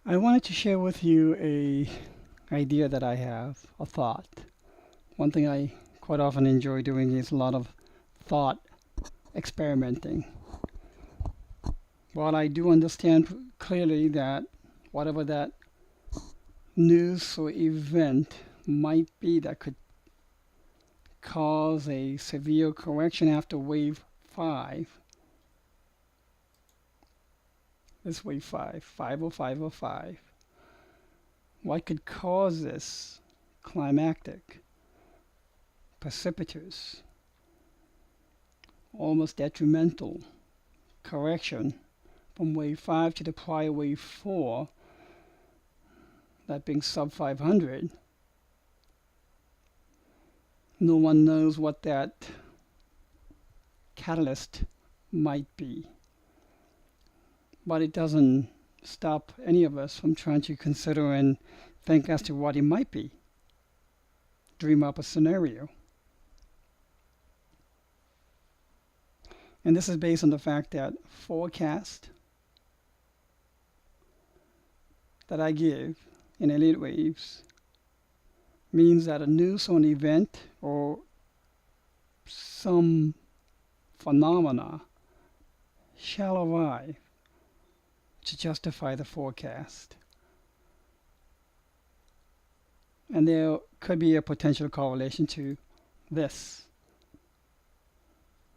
I wanted to share with you a idea that I have, a thought. One thing I quite often enjoy doing is a lot of thought experimenting. While I do understand clearly that whatever that news or event might be that could cause a severe correction after wave 5, this wave 5, 50505, what could cause this climactic, precipitous, almost detrimental correction from wave 5 to the prior wave 4, that being sub 500. No one knows what that catalyst might be, but it doesn't stop any of us from trying to consider and think as to what it might be. Dream up a scenario. And this is based on the fact that forecast that I give in elite waves means that a news or an event or some phenomena shall arrive to justify the forecast. And there could be a potential correlation to this.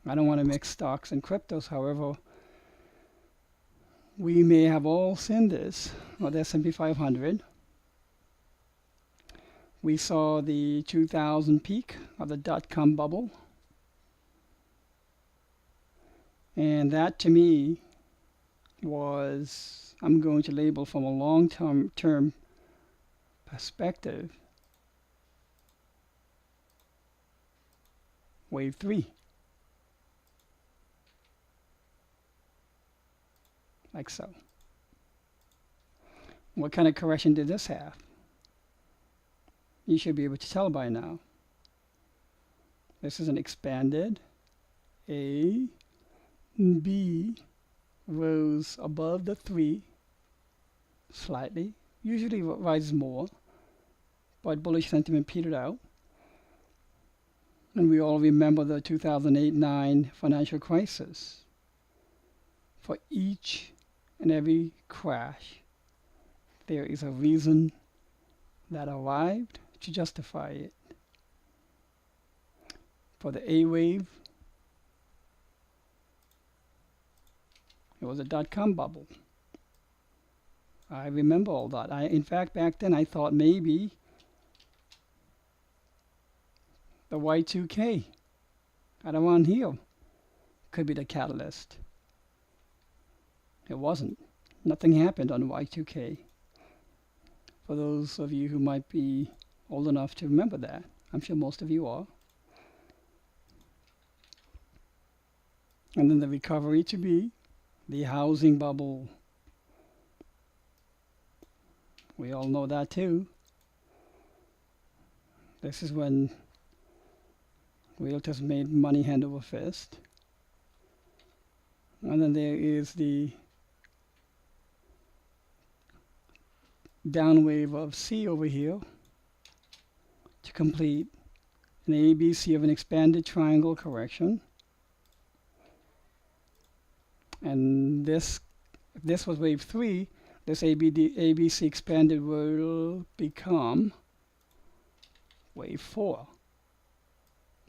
I don't want to mix stocks and cryptos, however, we may have all seen this on the S&P 500. We saw the 2000 peak of the dot-com bubble. And that to me was, I'm going to label from a long-term perspective, wave 3. Like so. What kind of correction did this have? You should be able to tell by now. This is an expanded A, B rose above the 3 slightly, usually rises more, but bullish sentiment petered out. And we all remember the 2008-9 financial crisis. For each and every crash, there is a reason that arrived to justify it. For the A wave, it was a dot-com bubble. I remember all that. In fact, back then I thought maybe the Y2K at around here could be the catalyst. It wasn't. Nothing happened on Y2K. For those of you who might be old enough to remember that, I'm sure most of you are. And then the recovery to be the housing bubble. We all know that too. This is when realtors made money hand over fist. And then there is the downwave of C over here to complete an ABC of an expanded triangle correction. And this, if this was wave 3, this ABC expanded will become wave 4,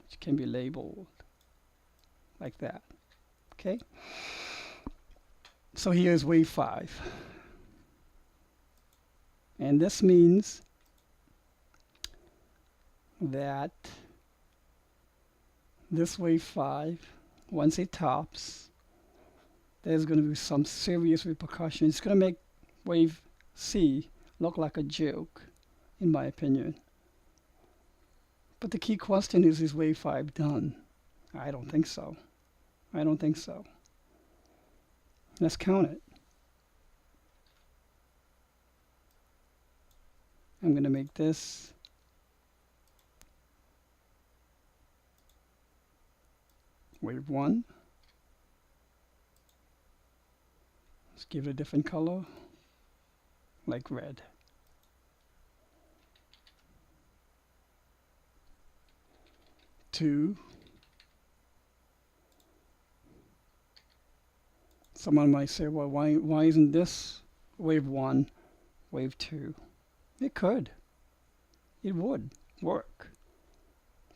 which can be labeled like that. Okay? So here's wave 5. And this means that this wave 5, once it tops, there's going to be some serious repercussions. It's going to make wave C look like a joke, in my opinion. But the key question is wave 5 done? I don't think so. I don't think so. Let's count it. I'm going to make this wave 1. Let's give it a different color. like red. Two. Someone might say, well, why isn't this wave 1, wave 2? It could. It would work.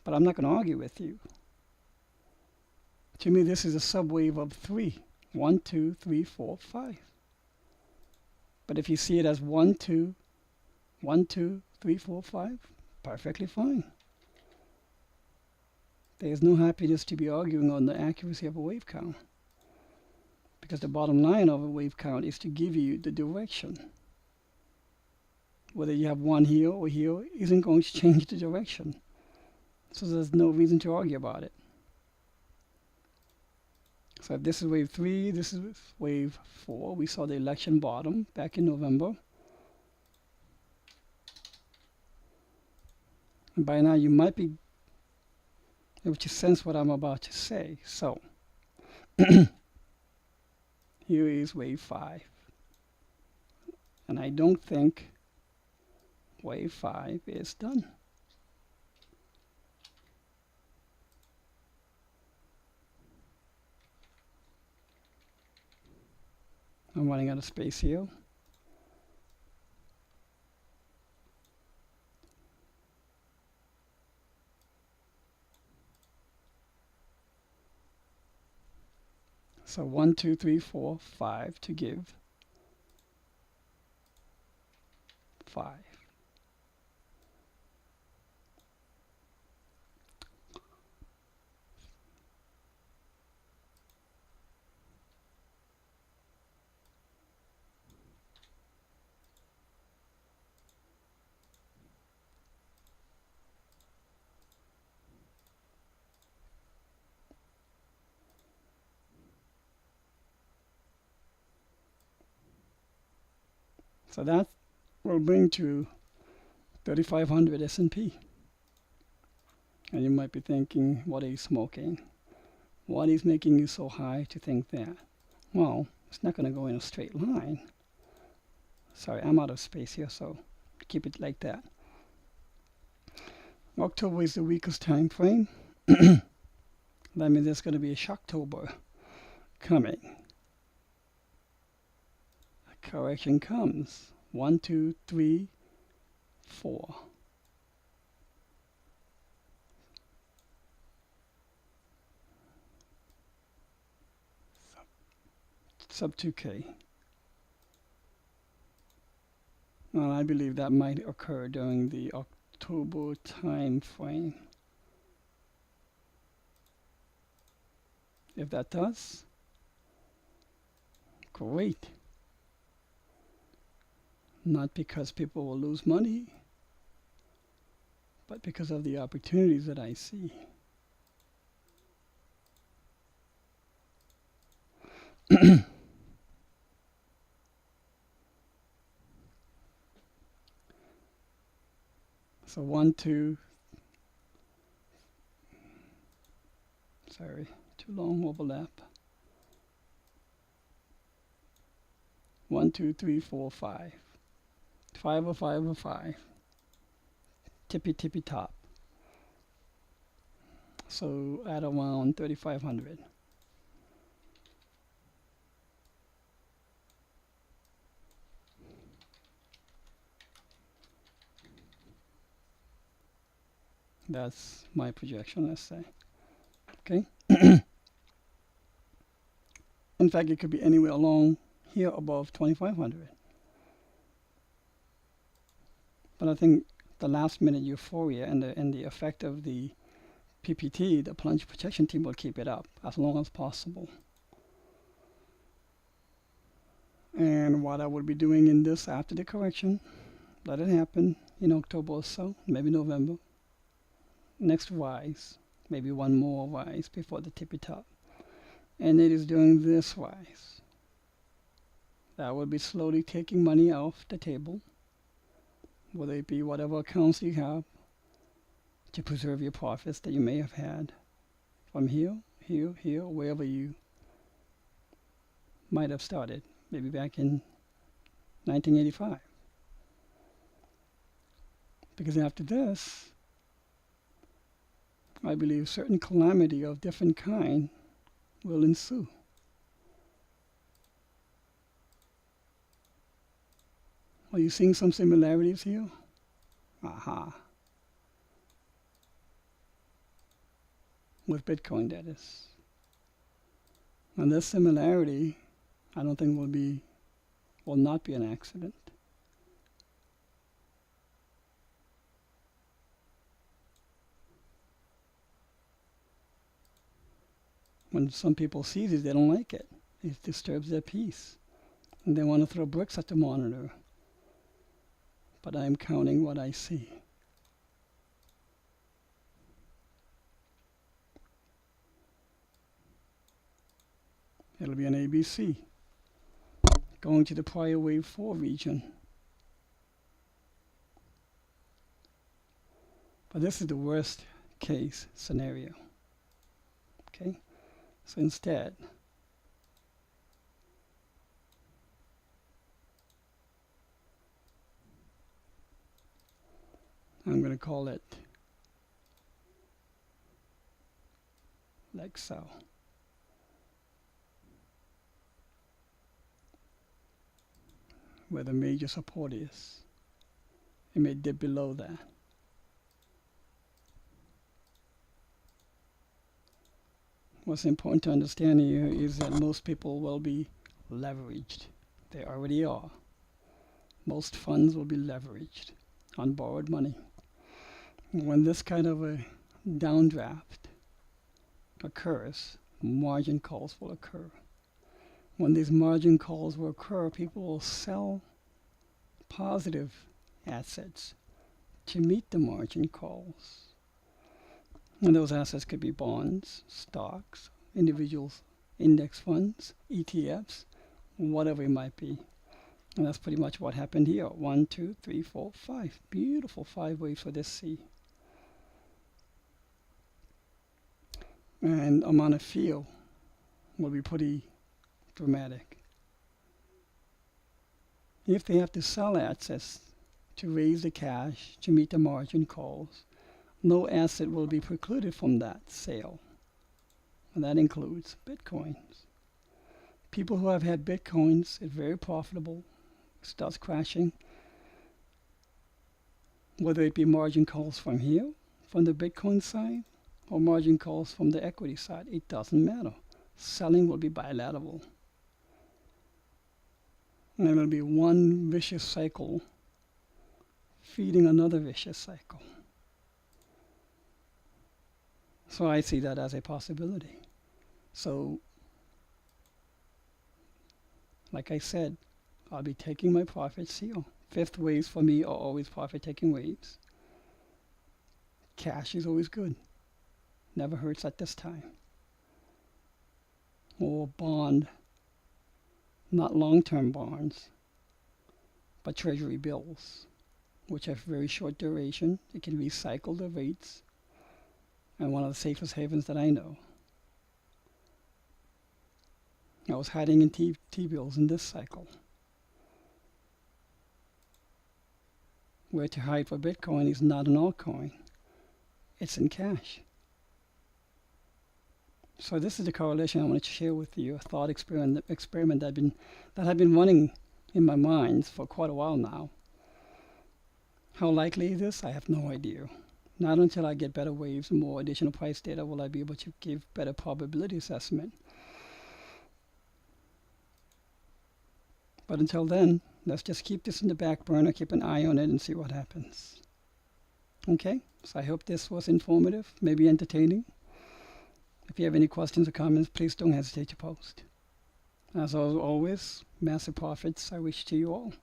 But I'm not going to argue with you. To me, this is a subwave of 3. 1, 2, 3, 4, 5. But if you see it as 1, 2, 1, 2, 3, 4, 5, perfectly fine. There's no happiness to be arguing on the accuracy of a wave count. Because the bottom line of a wave count is to give you the direction. Whether you have one here or here isn't going to change the direction. So there's no reason to argue about it. So if this is wave 3, this is wave 4. We saw the election bottom back in November. And by now you might be able to sense what I'm about to say. So here is wave 5. And I don't think wave 5 is done. I'm running out of space here. So 1, 2, 3, 4, 5 to give 5. So that will bring to 3,500 S&P. And you might be thinking, what are you smoking? What is making you so high to think that? Well, it's not going to go in a straight line. Sorry, I'm out of space here, so keep it like that. October is the weakest time frame. That means there's going to be a Shocktober coming. A correction comes. 1, 2, 3, 4. Sub 2K. Well, I believe that might occur during the October time frame. If that does, great. Not because people will lose money, but because of the opportunities that I see. So 1, 2, sorry, too long overlap. 1, 2, 3, 4, 5. 5 or 5 or 5. Tippy tippy top. So at around 3,500. That's my projection, let's say. Okay. In fact, it could be anywhere along here above 2,500. But I think the last minute euphoria and the effect of the PPT, the plunge protection team, will keep it up as long as possible. And what I would be doing in this after the correction, let it happen in October or so, maybe November. Next rise, maybe one more rise before the tippy top. And it is doing this rise. That will be slowly taking money off the table, whether it be whatever accounts you have to preserve your profits that you may have had from here, here, here, wherever you might have started, maybe back in 1985. Because after this, I believe certain calamity of different kind will ensue. Are you seeing some similarities here? Aha. With Bitcoin, that is. And this similarity, I don't think will not be an accident. When some people see this, they don't like it. It disturbs their peace. And they want to throw bricks at the monitor. But I'm counting what I see. It'll be an ABC. Going to the prior wave 4 region. But this is the worst case scenario. Okay? So instead, I'm going to call it like so. Where the major support is. It may dip below that. What's important to understand here is that most people will be leveraged. They already are. Most funds will be leveraged on borrowed money. When this kind of a downdraft occurs, margin calls will occur. When these margin calls will occur, people will sell positive assets to meet the margin calls. And those assets could be bonds, stocks, individuals, index funds, ETFs, whatever it might be. And that's pretty much what happened here. 1, 2, 3, 4, 5. Beautiful 5 waves for this C. And amount of feel will be pretty dramatic. If they have to sell assets to raise the cash to meet the margin calls, no asset will be precluded from that sale. And that includes Bitcoins. People who have had Bitcoins, it's very profitable, starts crashing. Whether it be margin calls from here, from the Bitcoin side, or margin calls from the equity side, it doesn't matter. Selling will be bilateral. And it will be one vicious cycle feeding another vicious cycle. So I see that as a possibility. So, like I said, I'll be taking my profits here. Fifth waves for me are always profit-taking waves. Cash is always good. Never hurts at this time. Or bond, not long-term bonds, but treasury bills, which have very short duration. It can recycle the rates. And one of the safest havens that I know. I was hiding in T-bills in this cycle. Where to hide for Bitcoin is not an altcoin. It's in cash. So this is the correlation I wanted to share with you, a thought experiment that had been running in my mind for quite a while now. How likely is this? I have no idea. Not until I get better waves and more additional price data will I be able to give better probability assessment. But until then, let's just keep this in the back burner, keep an eye on it, and see what happens. Okay? So I hope this was informative, maybe entertaining. If you have any questions or comments, please don't hesitate to post. As always, massive profits I wish to you all.